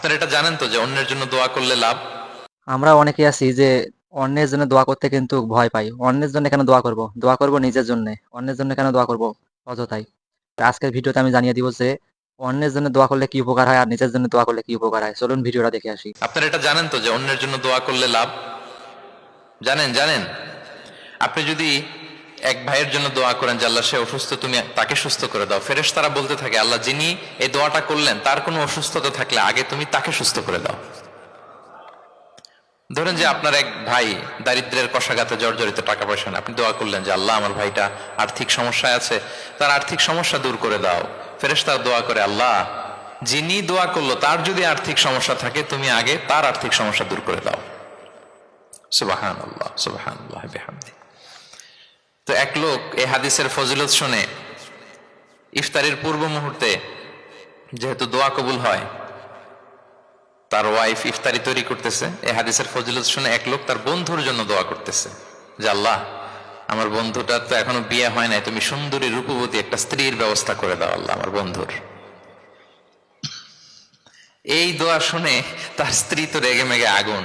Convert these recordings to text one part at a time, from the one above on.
আপনারা এটা জানেন তো যে অন্যের জন্য দোয়া করলে লাভ? আমরা অনেকে আছি যে অন্যের জন্য দোয়া করতে কিন্তু ভয় পাই। অন্যের জন্য কেন দোয়া করব? দোয়া করব নিজের জন্য। অন্যের জন্য কেন দোয়া করব অযথাই? আজকের ভিডিওতে আমি জানিয়ে দিব যে অন্যের জন্য দোয়া করলে কি উপকার হয় আর নিজের জন্য দোয়া করলে কি উপকার হয়। চলুন ভিডিওটা দেখে আসি। আপনারা এটা জানেন তো যে অন্যের জন্য দোয়া করলে লাভ? জানেন জানেন আপনি যদি এক ভাইয়ের জন্য দোয়া করেন যে আল্লাহ সে অসুস্থ, তুমি তাকে সুস্থ করে দাও, ফেরেশতারা বলতে থাকে আল্লাহ যিনি এই দোয়াটা করলেন তার কোনো অসুস্থতা থাকলে আগে তুমি তাকে সুস্থ করে দাও। ধরেন যে আপনার এক ভাই দারিদ্র্যের কষাঘাতে জর্জরিত, টাকা পয়সা না, আপনি দোয়া করলেন যে আল্লাহ আমার ভাইটা আর্থিক সমস্যায় আছে, তার আর্থিক সমস্যা দূর করে দাও। ফেরেশতারা দোয়া করে আল্লাহ যিনি দোয়া করলো তার যদি আর্থিক সমস্যা থাকে তুমি আগে তার আর্থিক সমস্যা দূর করে দাও। সুবহানাল্লাহ সুবহানাল্লাহ বিহামদি। তো এক লোক এই হাদিসের ফজিলত শুনে ইফতারের পূর্ব মুহূর্তে, যেহেতু দোয়া কবুল হয়, তার ওয়াইফ ইফতারি তৈরি করতেছে, এই হাদিসের ফজিলত শুনে এক লোক তার বন্ধুর জন্য দোয়া করতেছে যে আল্লাহ আমার বন্ধুটা তো এখনো বিয়ে হয় নাই, তুমি সুন্দরী রূপবতী একটা স্ত্রীর ব্যবস্থা করে দাও আল্লাহ আমার বন্ধুর। এই দোয়া শুনে তার স্ত্রী তো রেগে মেগে আগুন,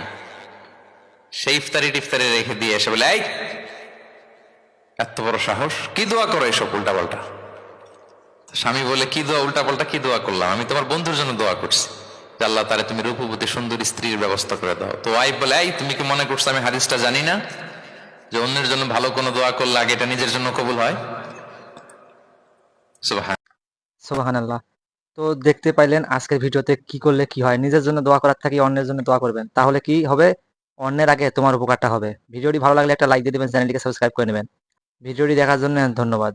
সেই ইফতারি টিফতারি রেখে দিয়ে এসে বলে এই এত বড় সাহস, কি দোয়া করো এসব উল্টা পাল্টা। স্বামী বলে কি দোয়া উল্টা পাল্টা, কি দোয়া করলাম, আমি তোমার বন্ধুর জন্য দোয়া করছি যে আল্লাহ তারে তুমি রূপবতী সুন্দরী স্ত্রীর ব্যবস্থা করে দাও। তো ওয়াইফ বলে এই তুমি কি মনে করছো আমি হাদিসটা জানি না যে অন্যের জন্য ভালো কোনো দোয়া করলে আগে এটা নিজের জন্য কবুল হয়? সুবহান। সুবহানাল্লাহ। তো দেখতে পাইলেন আজকের ভিডিওতে কি করলে কি হয়। নিজের জন্য দোয়া করার থেকে অন্যের জন্য দোয়া করবেন। তাহলে কি হবে? অন্যের আগে তোমার উপকারটা হবে। ভিডিওটি ভালো লাগলে একটা লাইক দিয়ে দিবেন, চ্যানেলটিকে সাবস্ক্রাইব করে নেবেন। ভিডিওটি দেখার জন্য ধন্যবাদ।